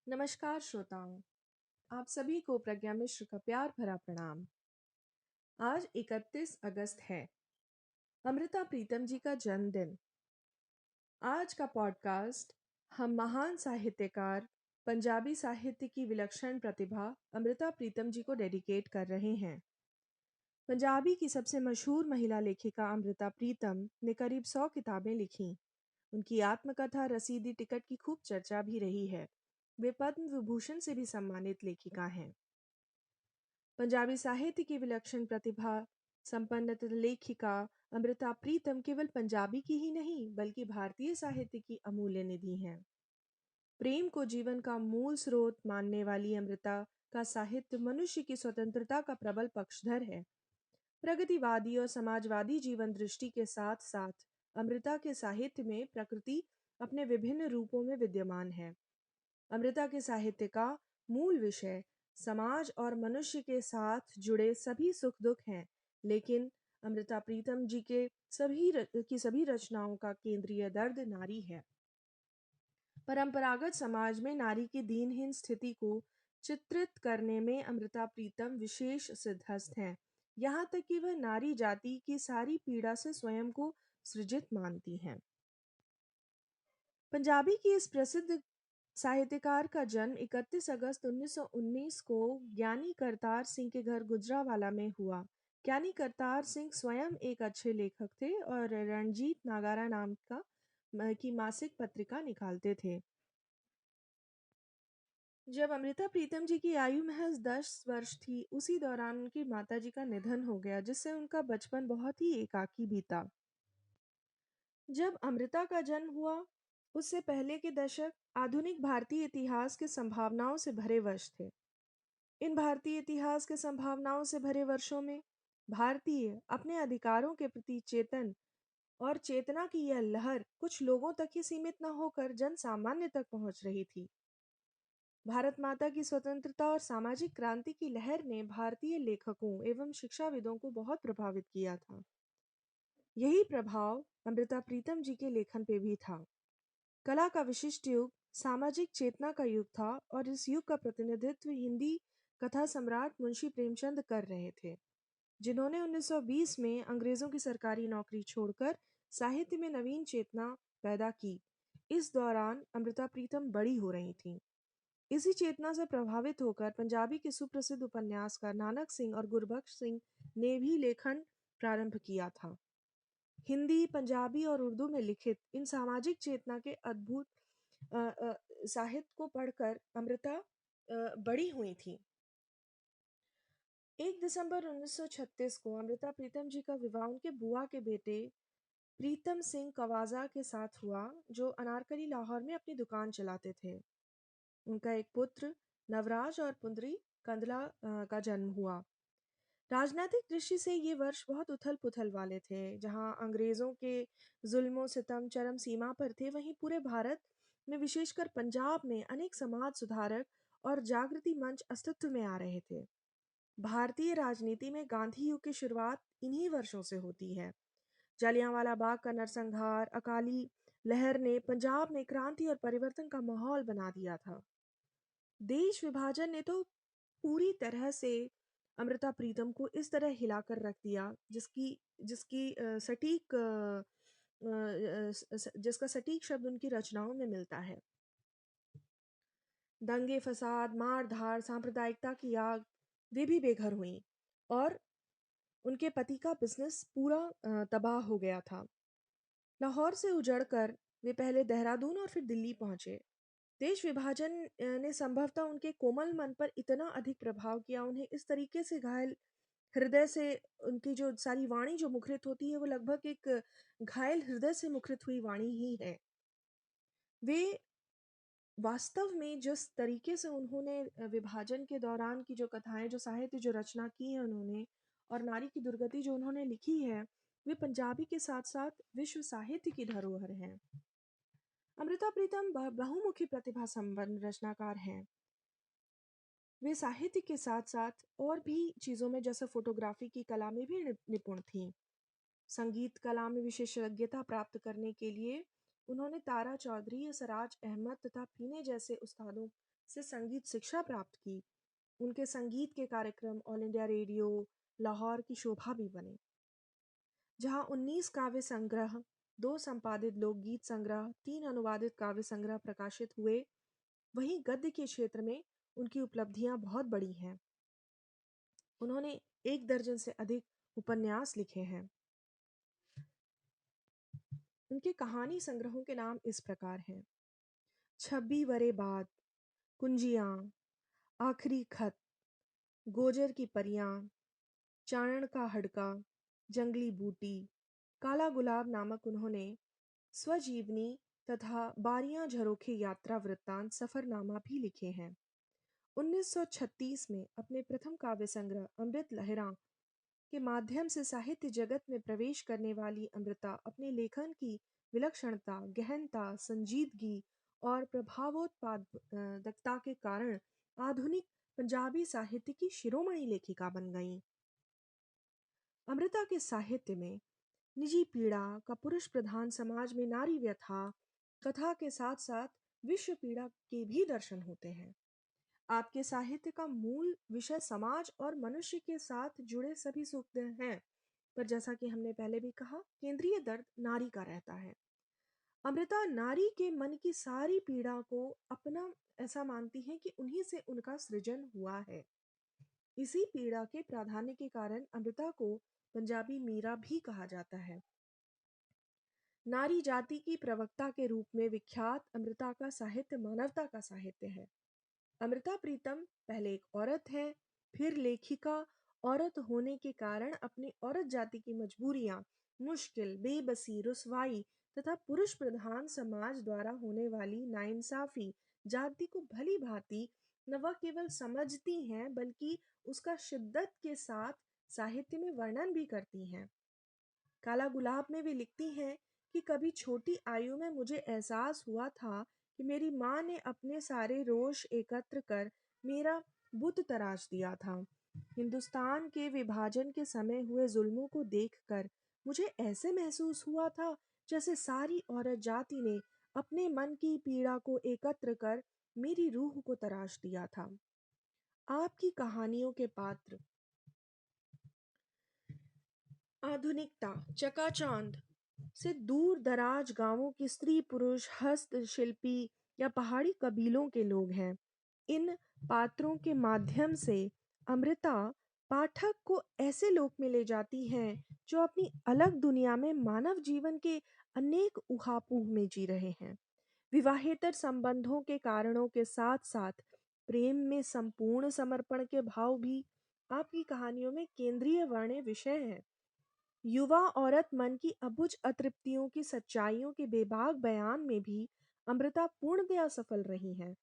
नमस्कार श्रोताओं, आप सभी को प्रज्ञा मिश्र का प्यार भरा प्रणाम। आज 31 अगस्त है, अमृता प्रीतम जी का जन्मदिन। आज का पॉडकास्ट हम महान साहित्यकार, पंजाबी साहित्य की विलक्षण प्रतिभा अमृता प्रीतम जी को डेडिकेट कर रहे हैं। पंजाबी की सबसे मशहूर महिला लेखिका अमृता प्रीतम ने करीब 100 किताबें लिखीं। उनकी आत्मकथा रसीदी टिकट की खूब चर्चा भी रही है। वे पद्म विभूषण से भी सम्मानित लेखिका हैं। पंजाबी साहित्य की विलक्षण प्रतिभा संपन्न लेखिका अमृता प्रीतम केवल पंजाबी की ही नहीं बल्कि भारतीय साहित्य की अमूल्य निधि हैं। प्रेम को जीवन का मूल स्रोत मानने वाली अमृता का साहित्य मनुष्य की स्वतंत्रता का प्रबल पक्षधर है। प्रगतिवादी और समाजवादी जीवन दृष्टि के साथ साथ अमृता के साहित्य में प्रकृति अपने विभिन्न रूपों में विद्यमान है। अमृता के साहित्य का मूल विषय समाज और मनुष्य के साथ जुड़े सभी सुख दुख हैं, लेकिन अमृता प्रीतम जी के सभी रचनाओं का केंद्रीय दर्द नारी है। परंपरागत समाज में नारी की दीनहीन स्थिति को चित्रित करने में अमृता प्रीतम विशेष सिद्धहस्त हैं। यहाँ तक कि वह नारी जाति की सारी पीड़ा से स्वयं को सृजित मानती हैं। पंजाबी की इस प्रसिद्ध साहित्यकार का जन्म 31 अगस्त 1919 को ज्ञानी करतार सिंह के घर गुजरावाला में हुआ। ज्ञानी करतार सिंह स्वयं एक अच्छे लेखक थे और रणजीत नागारा नाम की मासिक पत्रिका निकालते थे। जब अमृता प्रीतम जी की आयु महज 10 वर्ष थी, उसी दौरान उनकी माताजी का निधन हो गया, जिससे उनका बचपन बहुत ही एकाकी बीता। जब अमृता का जन्म हुआ, उससे पहले के दशक आधुनिक भारतीय इतिहास के संभावनाओं से भरे वर्ष थे। इन भारतीय इतिहास के संभावनाओं से भरे वर्षों में भारतीय अपने अधिकारों के प्रति चेतन और चेतना की यह लहर कुछ लोगों तक ही सीमित न होकर जन सामान्य तक पहुंच रही थी। भारत माता की स्वतंत्रता और सामाजिक क्रांति की लहर ने भारतीय लेखकों एवं शिक्षाविदों को बहुत प्रभावित किया था। यही प्रभाव अमृता प्रीतम जी के लेखन पे भी था। कला का विशिष्ट युग सामाजिक चेतना का युग था और इस युग का प्रतिनिधित्व हिंदी कथा सम्राट मुंशी प्रेमचंद कर रहे थे, जिन्होंने 1920 में अंग्रेजों की सरकारी नौकरी छोड़कर साहित्य में नवीन चेतना पैदा की। इस दौरान अमृता प्रीतम बड़ी हो रही थीं। इसी चेतना से प्रभावित होकर पंजाबी के सुप्रसिद्ध उपन्यासकार नानक सिंह और गुरबख्श सिंह ने भी लेखन प्रारंभ किया था। हिंदी, पंजाबी और उर्दू में लिखित इन सामाजिक चेतना के अद्भुत साहित्य को पढ़कर अमृता बड़ी हुई थी। 1 दिसंबर 1936 को अमृता प्रीतम जी का विवाह उनके बुआ के बेटे प्रीतम सिंह कवाजा के साथ हुआ, जो अनारकली लाहौर में अपनी दुकान चलाते थे। उनका एक पुत्र नवराज और पुत्री कंदला का जन्म हुआ। राजनीतिक दृष्टि से ये वर्ष बहुत उथल-पुथल वाले थे। जहां अंग्रेज़ों के ज़ुल्म सितम चरम सीमा पर थे, वहीं पूरे भारत में विशेषकर पंजाब में अनेक समाज सुधारक और जागृति मंच अस्तित्व में आ रहे थे। भारतीय राजनीति में गांधी युग की शुरुआत इन्हीं वर्षों से होती है। जलियांवाला बाग का नरसंहार, अकाली लहर ने पंजाब में क्रांति और परिवर्तन का माहौल बना दिया था। देश विभाजन ने तो पूरी तरह से अमृता प्रीतम को इस तरह हिलाकर रख दिया जिसकी जिसकी जिसका सटीक शब्द उनकी रचनाओं में मिलता है। दंगे फसाद, मार धाड़, सांप्रदायिकता की आग, वे भी बेघर हुई और उनके पति का बिजनेस पूरा तबाह हो गया था। लाहौर से उजड़कर वे पहले देहरादून और फिर दिल्ली पहुंचे। देश विभाजन ने संभवतः उनके कोमल मन पर इतना अधिक प्रभाव किया, उन्हें इस तरीके से घायल हृदय से उनकी जो सारी वाणी जो मुखरित होती है, वो लगभग एक घायल हृदय से मुखरित हुई वाणी ही है। वे वास्तव में जिस तरीके से उन्होंने विभाजन के दौरान की जो कथाएं, जो साहित्य, जो रचना की है उन्होंने और नारी की दुर्गति जो उन्होंने लिखी है, वे पंजाबी के साथ-साथ विश्व साहित्य की धरोहर हैं। अमृता प्रीतम बहुमुखी प्रतिभा संपन्न रचनाकार हैं। वे साहित्य के साथ-साथ और भी चीज़ों में जैसे फ़ोटोग्राफ़ी की कला में भी निपुण थीं। संगीत कला में विशेषज्ञता प्राप्त करने के लिए उन्होंने तारा चौधरी, असराज अहमद तथा पीने जैसे उस्तादों से संगीत शिक्षा प्राप्त की। उनके संगीत के कार्यक्रम ऑल इंडिया रेडियो, लाहौर की शोभा भी बने, जहाँ 19 काव्य संग्रह, 2 संपादित लोकगीत संग्रह, 3 अनुवादित काव्य संग्रह प्रकाशित हुए। वहीं गद्य के क्षेत्र में उनकी उपलब्धियां बहुत बड़ी हैं। उन्होंने 1 दर्जन से अधिक उपन्यास लिखे हैं। उनके कहानी संग्रहों के नाम इस प्रकार हैं: 26 वरे बाद, कुंजियाँ, आखिरी खत, गोजर की परियां, चाणन का हड़का, जंगली बूटी, काला गुलाब नामक उन्होंने स्वजीवनी तथा बारियां झरोखे यात्रा वृत्तांत सफरनामा भी लिखे हैं। 1936 में अपने प्रथम काव्य संग्रह अमृत लहरां के माध्यम से साहित्य जगत में प्रवेश करने वाली अमृता अपने लेखन की विलक्षणता, गहनता, संजीदगी और प्रभावोत्पादकता के कारण आधुनिक पंजाबी साहित्य की शिरोमणि लेखिका बन गईं। अमृता के साहित्य में निजी पीड़ा का पुरुष प्रधान समाज में नारी व्यथा कथा के साथ साथ विश्व पीड़ा के भी दर्शन होते हैं। आपके साहित्य का मूल विषय समाज और मनुष्य के साथ जुड़े सभी सुख हैं, पर जैसा कि हमने पहले भी कहा, केंद्रीय दर्द नारी का रहता है। अमृता नारी के मन की सारी पीड़ा को अपना ऐसा मानती हैं कि उन्हीं से उनका सृजन हुआ है। इसी पीड़ा के प्राधान्य के कारण अमृता को पंजाबी मीरा भी कहा जाता है। नारी जाति की प्रवक्ता के रूप में विख्यात अमृता का साहित्य मानवता का साहित्य है। अमृता प्रीतम पहले एक औरत है, फिर लेखिका। औरत होने के कारण अपनी औरत जाति की मजबूरियां, मुश्किल, बेबसी, रुसवाई तथा पुरुष प्रधान समाज द्वारा होने वाली नाइंसाफी जाति को भली भांति न वह केवल समझती हैं बल्कि उसका शिद्दत के साथ साहित्य में वर्णन भी करती हैं। काला गुलाब में वे लिखती हैं कि कभी छोटी आयु में मुझे एहसास हुआ था कि मेरी माँ ने अपने सारे रोष एकत्र कर मेरा बुत तराश दिया था। हिंदुस्तान के विभाजन के समय हुए जुल्मों को देखकर मुझे ऐसे महसूस हुआ था जैसे सारी औरत जाति ने अपने मन की पीड़ा को एकत्र कर मेरी रूह को तराश दिया था। आपकी कहानियों के पात्र आधुनिकता, चकाचौंध से दूर दराज गांवों की स्त्री पुरुष, हस्तशिल्पी या पहाड़ी कबीलों के लोग हैं। इन पात्रों के माध्यम से अमृता पाठक को ऐसे लोक में ले जाती हैं जो अपनी अलग दुनिया में मानव जीवन के अनेक उहापोह में जी रहे हैं। विवाहेतर संबंधों के कारणों के साथ साथ प्रेम में संपूर्ण समर्पण के भाव भी आपकी कहानियों में केंद्रीय वर्ण्य विषय है। युवा औरत मन की अबुझ अतृप्तियों की सच्चाइयों के बेबाक बयान में भी अमृता पूर्णतया सफल रही हैं।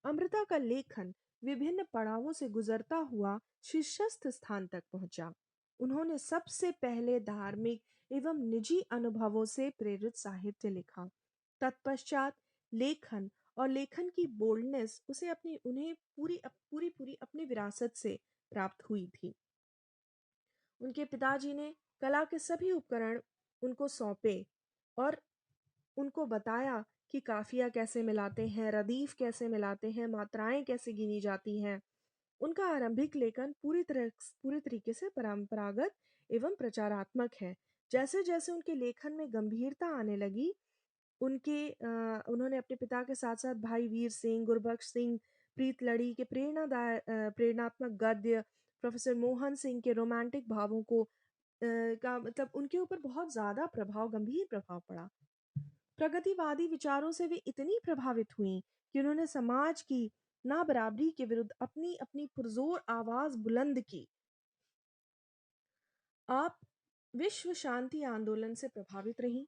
अमृता का लेखन विभिन्न पड़ावों से गुजरता हुआ शीर्षस्थ स्थान तक पहुंचा। उन्होंने सबसे पहले धार्मिक एवं निजी अनुभवों से प्रेरित साहित्य लिखा। तत्पश्चात लेखन और लेखन की बोल्डनेस उन्हें पूरी अपनी विरासत से प्राप्त हुई थी। उनके पिताजी ने कला के सभी उपकरण उनको सौंपे और उनको बताया कि काफिया कैसे मिलाते हैं, रदीफ कैसे मिलाते हैं, मात्राएं कैसे गिनी जाती हैं। उनका आरंभिक लेखन पूरी तरीके से परंपरागत एवं प्रचारात्मक है। जैसे जैसे उनके लेखन में गंभीरता आने लगी, उन्होंने अपने पिता के साथ साथ भाई वीर सिंह, गुरबख्श सिंह, प्रीत लड़ी के प्रेरणात्मक गद्य, प्रोफेसर मोहन सिंह के रोमांटिक भावों को का मतलब उनके ऊपर बहुत ज़्यादा गंभीर प्रभाव पड़ा। प्रगतिवादी विचारों से वे इतनी प्रभावित हुईं कि उन्होंने समाज की नाबराबरी के विरुद्ध अपनी अपनी पुरजोर आवाज बुलंद की। आप विश्व शांति आंदोलन से प्रभावित रहीं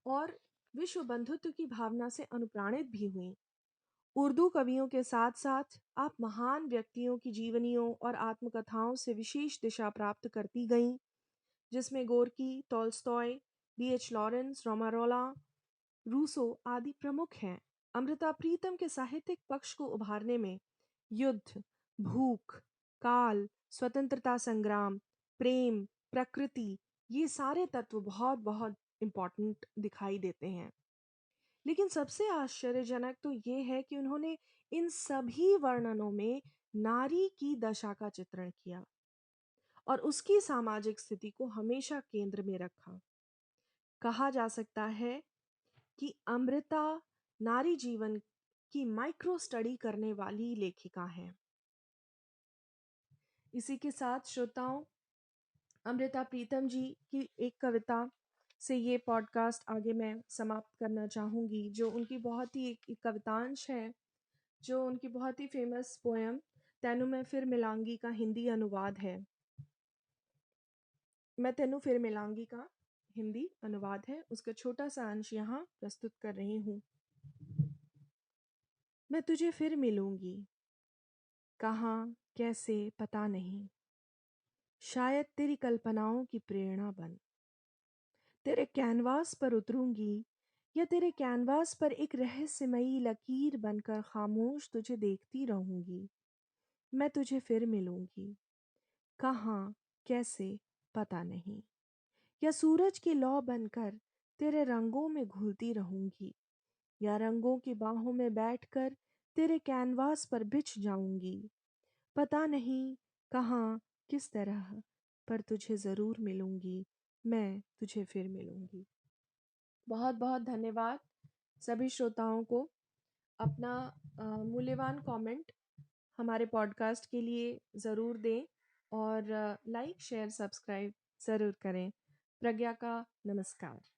और विश्व बंधुत्व की भावना से अनुप्राणित भी हुईं। उर्दू कवियों के साथ साथ आप महान व्यक्तियों की जीवनियों और आत्मकथाओं से विशेष दिशा प्राप्त करती गईं, जिसमें Gorky, Tolstoy, B.H. Lawrence, Romain Rolland, Rousseau आदि प्रमुख हैं। अमृता प्रीतम के साहित्यिक पक्ष को उभारने में युद्ध, भूख, काल, स्वतंत्रता संग्राम, प्रेम, प्रकृति, ये सारे तत्व बहुत बहुत इम्पोर्टेंट दिखाई देते हैं। लेकिन सबसे आश्चर्यजनक तो ये है कि उन्होंने इन सभी वर्णनों में नारी की दशा का चित्रण किया और उसकी सामाजिक स्थिति को हमेशा केंद्र में रखा। कहा जा सकता है कि अमृता नारी जीवन की माइक्रो स्टडी करने वाली लेखिका हैं। इसी के साथ श्रोताओं, अमृता प्रीतम जी की एक कविता से ये पॉडकास्ट आगे मैं समाप्त करना चाहूँगी, जो उनकी बहुत ही एक कवितांश है, जो उनकी बहुत ही फेमस पोएम तेनू मैं फिर मिलांगी का हिंदी अनुवाद है। मैं तेनू फिर मिलांगी का हिंदी अनुवाद है, उसका छोटा सा अंश यहाँ प्रस्तुत कर रही हूँ। मैं तुझे फिर मिलूंगी, कहाँ कैसे पता नहीं, शायद तेरी कल्पनाओं की प्रेरणा बन। तेरे कैनवास पर उतरूंगी या तेरे कैनवास पर एक रहस्यमयी लकीर बनकर खामोश तुझे देखती रहूंगी। मैं तुझे फिर मिलूंगी, कहाँ कैसे पता नहीं, या सूरज की लौ बनकर तेरे रंगों में घुलती रहूंगी, या रंगों की बाहों में बैठकर तेरे कैनवास पर बिछ जाऊंगी। पता नहीं कहाँ किस तरह, पर तुझे ज़रूर मिलूंगी, मैं तुझे फिर मिलूंगी। बहुत बहुत धन्यवाद सभी श्रोताओं को। अपना मूल्यवान कमेंट हमारे पॉडकास्ट के लिए ज़रूर दें और लाइक शेयर सब्सक्राइब ज़रूर करें। प्रज्ञा का नमस्कार।